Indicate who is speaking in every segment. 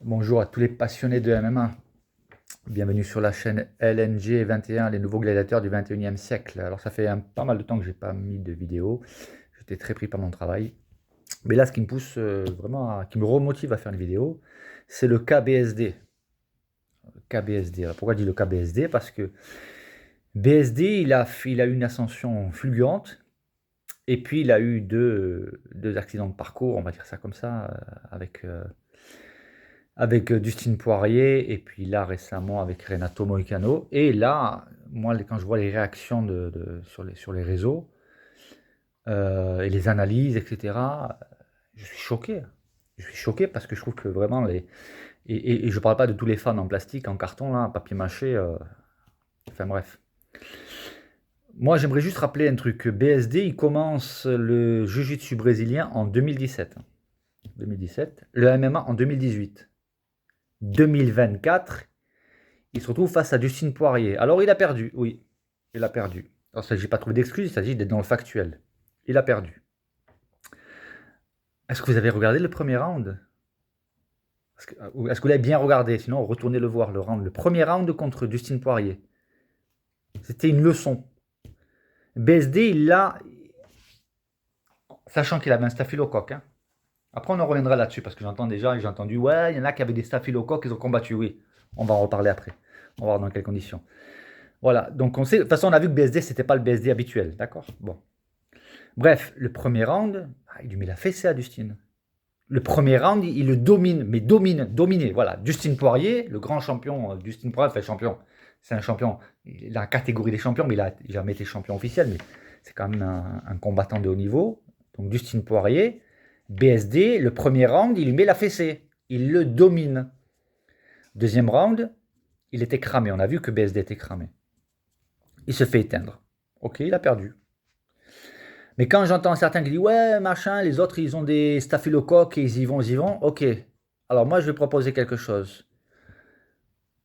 Speaker 1: Bonjour à tous les passionnés de MMA. Bienvenue sur la chaîne LNG21, les nouveaux gladiateurs du 21e siècle. Alors ça fait pas mal de temps que j'ai pas mis de vidéo. J'étais très pris par mon travail. Mais là, ce qui me pousse vraiment, qui me remotive à faire une vidéo, c'est le KBSD. KBSD. Alors, pourquoi je dis le KBSD? Parce que BSD, il a eu une ascension fulgurante. Et puis il a eu deux accidents de parcours, on va dire ça comme ça, avec Dustin Poirier et puis là récemment avec Renato Moicano. Et là, moi, quand je vois les réactions sur les réseaux et les analyses, etc., je suis choqué. Je suis choqué parce que je trouve que vraiment et je parle pas de tous les fans en plastique, en carton, là, en papier mâché. Enfin bref. Moi, j'aimerais juste rappeler un truc. BSD, il commence le Jiu-Jitsu brésilien en 2017. 2017. Le MMA en 2018. 2024, il se retrouve face à Dustin Poirier. Alors il a perdu, oui, il a perdu. Alors il ne s'agit pas de trouver d'excuses, il s'agit d'être dans le factuel. Il a perdu. Est-ce que vous avez regardé le premier round? Est-ce que vous l'avez bien regardé? Sinon, retournez le voir, le round. Le premier round contre Dustin Poirier. C'était une leçon. BSD, il l'a, sachant qu'il avait un staphylocoque. Hein. Après, on en reviendra là-dessus, parce que j'entends déjà, j'ai entendu, ouais, il y en a qui avaient des staphylocoques, ils ont combattu. Oui, on va en reparler après. On va voir dans quelles conditions. Voilà, donc on sait, de toute façon, on a vu que BSD, c'était pas le BSD habituel, d'accord? Bon. Bref, le premier round, il lui met la fessée à Dustin. Le premier round, il le domine, mais dominé. Voilà, Dustin Poirier, le grand champion, Dustin Poirier, fait champion. C'est un champion, il est dans la catégorie des champions, mais il n'a jamais été champion officiel, mais c'est quand même un combattant de haut niveau. Donc Dustin Poirier, BSD, le premier round, il lui met la fessée. Il le domine. Deuxième round, il était cramé. On a vu que BSD était cramé. Il se fait éteindre. Ok, il a perdu. Mais quand j'entends certains qui disent ouais, machin, les autres ils ont des staphylocoques et ils y vont, ok. Alors moi je vais proposer quelque chose.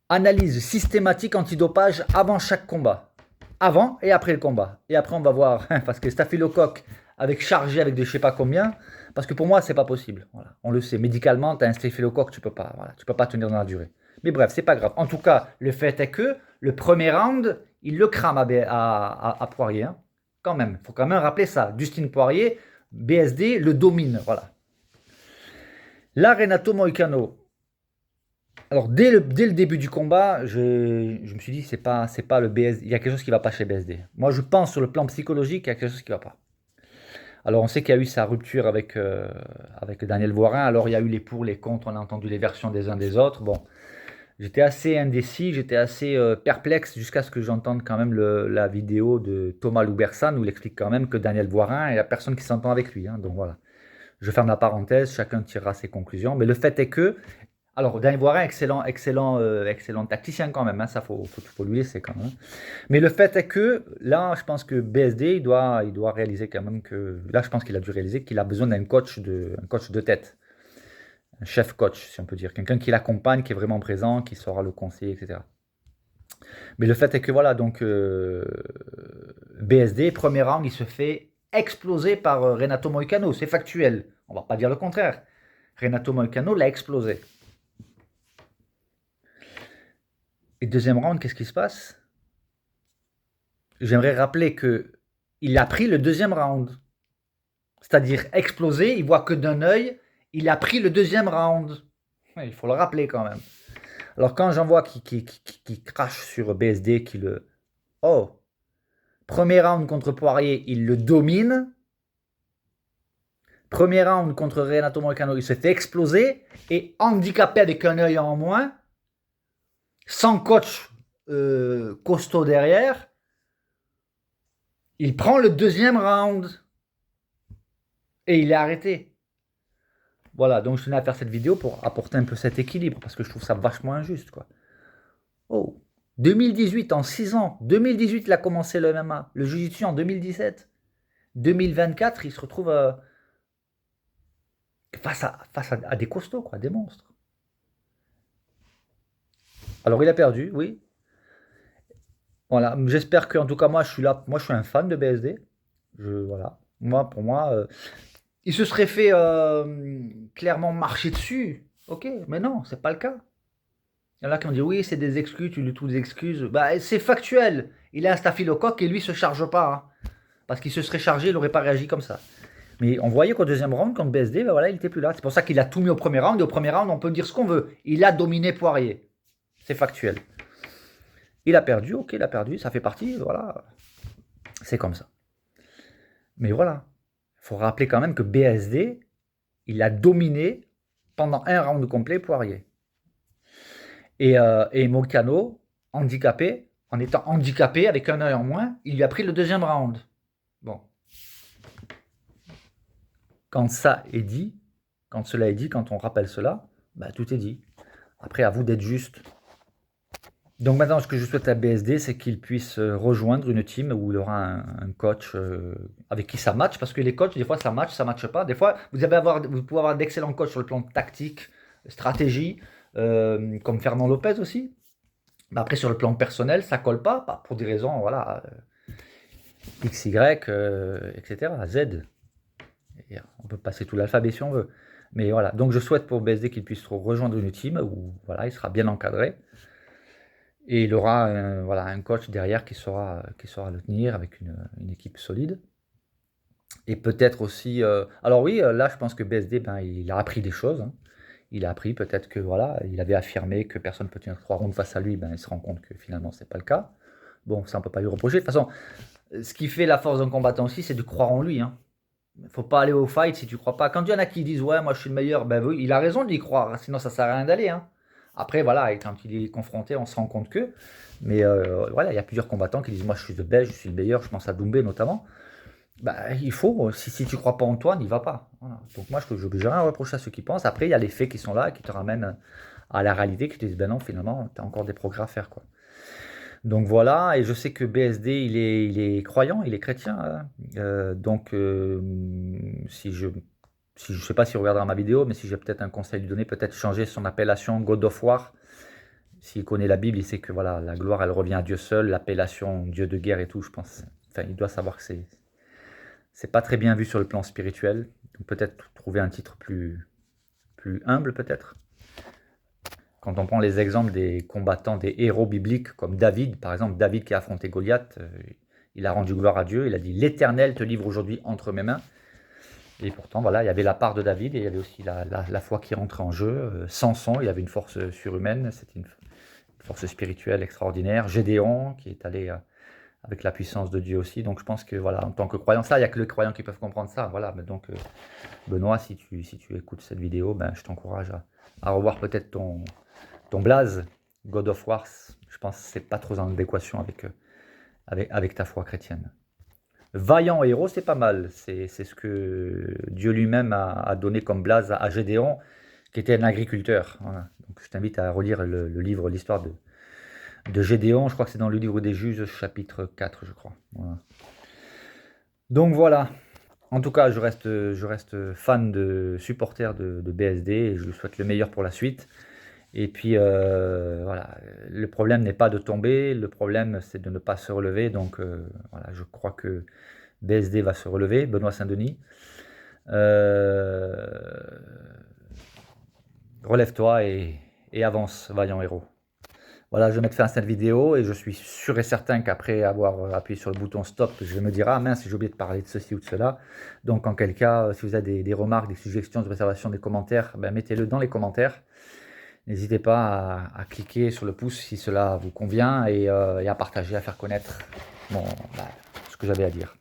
Speaker 1: Analyse systématique antidopage avant chaque combat. Avant et après le combat. Et après on va voir, parce que staphylocoque avec chargé avec de je sais pas combien, parce que pour moi c'est pas possible. Voilà. On le sait, médicalement, tu as un staphylocoque, tu peux pas, voilà, tu peux pas tenir dans la durée. Mais bref, c'est pas grave. En tout cas, le fait est que le premier round, il le crame à Poirier. Hein. Quand même, il faut quand même rappeler ça. Dustin Poirier, BSD, le domine. Voilà. Là, Renato Moicano. Alors, dès le début du combat, je me suis dit, c'est pas le BSD. Il y a quelque chose qui ne va pas chez BSD. Moi, je pense sur le plan psychologique, il y a quelque chose qui ne va pas. Alors, on sait qu'il y a eu sa rupture avec Daniel Voirin. Alors, il y a eu les pour, les contre. On a entendu les versions des uns des autres. Bon, j'étais assez indécis, j'étais assez perplexe jusqu'à ce que j'entende quand même la vidéo de Thomas Loubersan où il explique quand même que Daniel Voirin est la personne qui s'entend avec lui. Hein. Donc voilà, je ferme la parenthèse, chacun tirera ses conclusions. Mais le fait est que, alors Daniel Voirin, excellent tacticien quand même, hein, ça faut lui laisser quand même. Mais le fait est que là, je pense que BSD, il doit réaliser quand même que, là je pense qu'il a dû réaliser qu'il a besoin un coach de tête un chef coach, si on peut dire, quelqu'un qui l'accompagne, qui est vraiment présent, qui saura le conseiller, etc. Mais le fait est que voilà, donc BSD, premier round, il se fait exploser par Renato Moicano, c'est factuel, on va pas dire le contraire. Renato Moicano l'a explosé. Et deuxième round, qu'est-ce qui se passe? J'aimerais rappeler que il a pris le deuxième round, c'est-à-dire explosé, il voit que d'un œil, il a pris le deuxième round. Il faut le rappeler quand même. Alors quand j'en vois qui crache sur BSD, qui le... Oh, premier round contre Poirier, il le domine. Premier round contre Renato Moicano, il se fait exploser. Et handicapé avec un œil en moins, sans coach costaud derrière, il prend le deuxième round. Et il est arrêté. Voilà, donc je tenais à faire cette vidéo pour apporter un peu cet équilibre, parce que je trouve ça vachement injuste, quoi. Oh, 2018, en 6 ans. 2018, il a commencé le MMA. Le Jiu-Jitsu en 2017. 2024, il se retrouve face à des costauds, quoi, des monstres. Alors, il a perdu, oui. Voilà, j'espère que, en tout cas, moi, je suis là. Moi, je suis un fan de BSD. Voilà. Moi, pour moi, il se serait fait clairement marcher dessus. Ok, mais non, c'est pas le cas. Il y en a qui ont dit oui, c'est des excuses, tu lui trouves des excuses. Bah, c'est factuel. Il a un staphylocoque et lui se charge pas. Hein. Parce qu'il se serait chargé, il n'aurait pas réagi comme ça. Mais on voyait qu'au deuxième round, contre BSD, ben voilà, il n'était plus là. C'est pour ça qu'il a tout mis au premier round. Et au premier round, on peut dire ce qu'on veut. Il a dominé Poirier. C'est factuel. Il a perdu, ok, il a perdu, ça fait partie, voilà. C'est comme ça. Mais voilà, il faut rappeler quand même que BSD, il a dominé pendant un round complet Poirier. Et Moicano, handicapé, en étant handicapé avec un œil en moins, il lui a pris le deuxième round. Bon. Quand ça est dit, quand cela est dit, quand on rappelle cela, bah, tout est dit. Après, à vous d'être juste. Donc maintenant, ce que je souhaite à BSD, c'est qu'il puisse rejoindre une team où il aura un coach avec qui ça match, parce que les coachs, des fois, ça matche pas. Des fois, vous pouvez avoir d'excellents coachs sur le plan tactique, stratégie, comme Fernand Lopez aussi. Mais après, sur le plan personnel, ça colle pas pour des raisons, voilà, X, Y, etc., Z. Et on peut passer tout l'alphabet si on veut. Mais voilà, donc je souhaite pour BSD qu'il puisse rejoindre une team où voilà, il sera bien encadré. Et il aura voilà, un coach derrière qui saura le tenir avec une équipe solide. Et peut-être aussi... alors oui, là je pense que BSD, ben, il a appris des choses. Hein. Il a appris peut-être que voilà, il avait affirmé que personne ne peut tenir 3 rounds face à lui, ben, il se rend compte que finalement c'est pas le cas. Bon, ça on peut pas lui reprocher. De toute façon, ce qui fait la force d'un combattant aussi, c'est de croire en lui. Hein. Il ne faut pas aller au fight si tu crois pas. Quand il y en a qui disent ouais, moi je suis le meilleur, ben oui, il a raison d'y croire, sinon ça sert à rien d'aller. Hein. Après, voilà, et quand il est confronté, on se rend compte que. Mais voilà, il y a plusieurs combattants qui disent moi je suis le best, je suis le meilleur, je pense à Doumbé notamment. Bah, il faut, si tu ne crois pas en toi, n'y va pas. Voilà. Donc moi, je n'ai rien à reprocher à ceux qui pensent. Après, il y a les faits qui sont là, qui te ramènent à la réalité, qui te disent ben non, finalement, tu as encore des progrès à faire. Quoi. Donc voilà, et je sais que BSD, il est croyant, il est chrétien. Hein. Donc, si je ne sais pas s'il regardera ma vidéo, mais si j'ai peut-être un conseil à lui donner, peut-être changer son appellation God of War. S'il connaît la Bible, il sait que voilà, la gloire, elle revient à Dieu seul, l'appellation Dieu de guerre et tout, je pense. Enfin, il doit savoir que c'est pas très bien vu sur le plan spirituel. Donc peut-être trouver un titre plus humble, peut-être. Quand on prend les exemples des combattants, des héros bibliques, comme David, par exemple, David qui a affronté Goliath, il a rendu gloire à Dieu, il a dit « L'Éternel te livre aujourd'hui entre mes mains ». Et pourtant, voilà, il y avait la part de David et il y avait aussi la foi qui rentrait en jeu. Samson, il avait une force surhumaine, c'était une force spirituelle extraordinaire. Gédéon, qui est allé avec la puissance de Dieu aussi. Donc je pense que voilà, en tant que croyant, ça, il n'y a que les croyants qui peuvent comprendre ça. Voilà, mais donc Benoît, si tu écoutes cette vidéo, ben, je t'encourage à revoir peut-être ton blaze, God of War. Je pense que c'est pas trop en adéquation avec ta foi chrétienne. Vaillant héros, c'est pas mal. C'est ce que Dieu lui-même a donné comme blaze à Gédéon, qui était un agriculteur. Voilà. Donc je t'invite à relire le livre, l'histoire de Gédéon. Je crois que c'est dans le livre des Juges, chapitre 4, je crois. Voilà. Donc voilà. En tout cas, je reste fan supporter de BSD et je lui souhaite le meilleur pour la suite. Et puis, voilà, le problème n'est pas de tomber, le problème c'est de ne pas se relever. Donc, voilà, je crois que BSD va se relever, Benoît Saint-Denis. Relève-toi et avance, vaillant héros. Voilà, je vais mettre fin à cette vidéo et je suis sûr et certain qu'après avoir appuyé sur le bouton stop, je vais me dire « Ah mince, j'ai oublié de parler de ceci ou de cela ». Donc en quel cas, si vous avez des remarques, des suggestions, des observations, des commentaires, ben, mettez-le dans les commentaires. N'hésitez pas à cliquer sur le pouce si cela vous convient et à partager, à faire connaître ce que j'avais à dire.